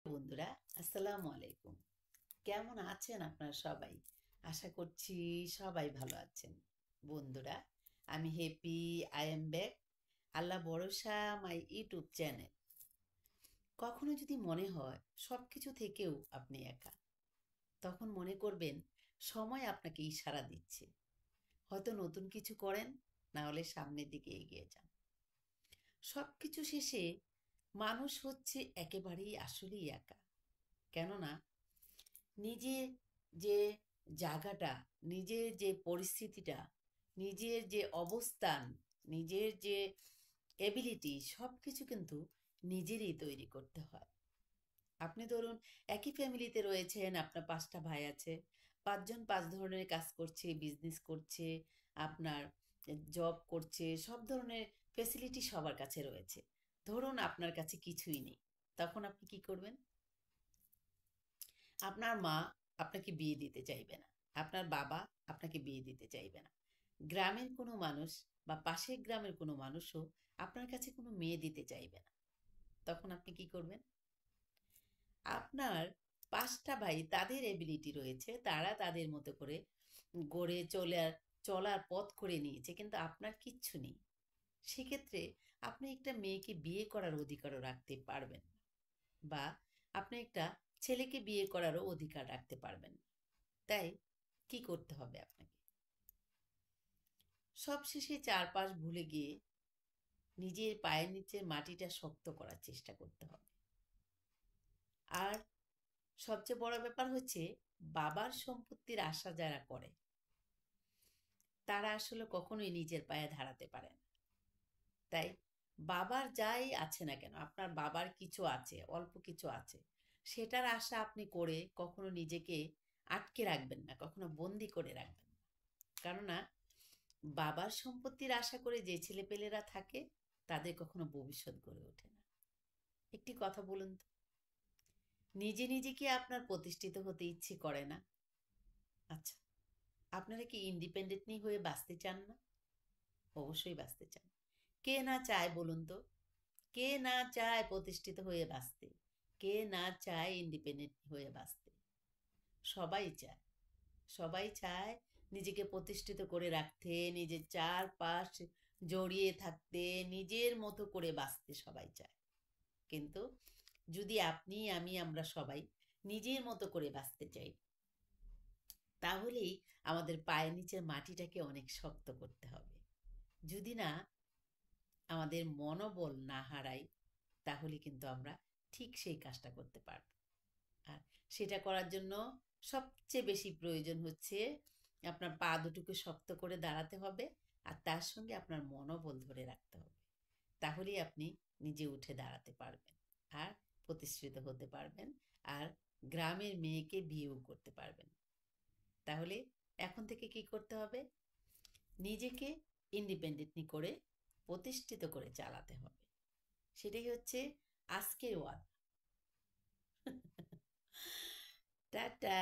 বন্ধুরা, আসসালামু আলাইকুম। কেমন আছেন আপনারা সবাই? আশা করছি সবাই ভালো আছেন। বন্ধুরা, আমি হ্যাপি, আই এম ব্যাক। আল্লাহ ভরসা মাই ইউটিউব চ্যানেল। কখনো যদি মনে হয় সব কিছু থেকেও আপনি একা, তখন মনে করবেন সময় আপনাকে ইশারা দিচ্ছে। হয়তো নতুন কিছু করেন, না হলে সামনের দিকে এগিয়ে যান। সব কিছু শেষে মানুষ হচ্ছে একেবারেই আসলেই একা। কেননা নিজের যে জায়গাটা, নিজের যে পরিস্থিতিটা, নিজের যে অবস্থান, নিজের যে এবিলিটি, সব কিছু কিন্তু নিজেরই তৈরি করতে হয়। আপনি ধরুন একই ফ্যামিলিতে রয়েছেন, আপনার ৫টা ভাই আছে, ৫জন ৫ ধরনের কাজ করছে, বিজনেস করছে, আপনার জব করছে, সব ধরনের ফেসিলিটি সবার কাছে রয়েছে। ধরুন আপনার কাছে কিছুই নেই, তখন আপনি কি করবেন? আপনার মা আপনাকে বিয়ে দিতে চাইবে না, আপনার বাবা আপনাকে বিয়ে দিতে চাইবে না, গ্রামের কোনো মানুষ বা পাশের গ্রামের কোনো মানুষও আপনার কাছে কোনো মেয়ে দিতে চাইবে না। তখন আপনি কি করবেন? আপনার ৫টা ভাই, তাদের এবিলিটি রয়েছে, তারা তাদের মতো করে গড়ে চলার পথ করে নিয়েছে, কিন্তু আপনার কিচ্ছু নেই। সেক্ষেত্রে আপনি একটা মেয়েকে বিয়ে করার অধিকারও রাখতে পারবেন না, বা আপনি একটা ছেলেকে বিয়ে করারও অধিকার রাখতে পারবেন না। তাই কি করতে হবে আপনাকে? সবশেষে চারপাশ ভুলে গিয়ে নিজের পায়ের নিচের মাটিটা শক্ত করার চেষ্টা করতে হবে। আর সবচেয়ে বড় ব্যাপার হচ্ছে, বাবার সম্পত্তির আশা যারা করে তারা আসলে কখনোই নিজের পায়ে দাঁড়াতে পারে না। তাই বাবার যাই আছে না কেন, আপনার বাবার কিছু আছে, অল্প কিছু আছে, সেটার আশা আপনি করে কখনো নিজেকে আটকে রাখবেন না, কখনো বন্দি করে রাখবেন না। কেননা বাবার সম্পত্তির আশা করে যে ছেলেপেলেরা থাকে, তাদের কখনো ভবিষ্যৎ গড়ে ওঠে না। একটি কথা বলুন তো, নিজে নিজে কি আপনার প্রতিষ্ঠিত হতে ইচ্ছে করে না? আচ্ছা, আপনারা কি ইন্ডিপেন্ডেন্টলি হয়ে বাঁচতে চান না? অবশ্যই বাঁচতে চান। কে না চায় বলুন তো? কে না চায় প্রতিষ্ঠিত হয়ে বাঁচতে? কে না চায় ইন্ডিপেন্ডেন্ট হয়ে বাঁচতে? সবাই চায়। সবাই চায় নিজেকে প্রতিষ্ঠিত করে রাখতে, নিজের চারপাশ জড়িয়ে থাকতে, নিজের মতো করে বাঁচতে সবাই চায়। কিন্তু যদি আপনি, আমি, আমরা সবাই নিজের মতো করে বাঁচতে চাই, তাহলেই আমাদের পায়ের নিচের মাটিটাকে অনেক শক্ত করতে হবে। যদি না আমাদের মনোবল না হারাই, তাহলে কিন্তু আমরা ঠিক সেই কাজটা করতে পারব। আর সেটা করার জন্য সবচেয়ে বেশি প্রয়োজন হচ্ছে আপনার পা দুটোকে শক্ত করে দাঁড়াতে হবে, আর তার সঙ্গে আপনার মনোবল ধরে রাখতে হবে। তাহলেই আপনি নিজে উঠে দাঁড়াতে পারবেন, আর প্রতিষ্ঠিত হতে পারবেন, আর গ্রামের মেয়েকে বিয়েও করতে পারবেন। তাহলে এখন থেকে কি করতে হবে? নিজেকে ইন্ডিপেন্ডেন্টলি করে প্রতিষ্ঠিত করে চালাতে হবে। সেটাই হচ্ছে আজকের ওয়াদা। টাটা।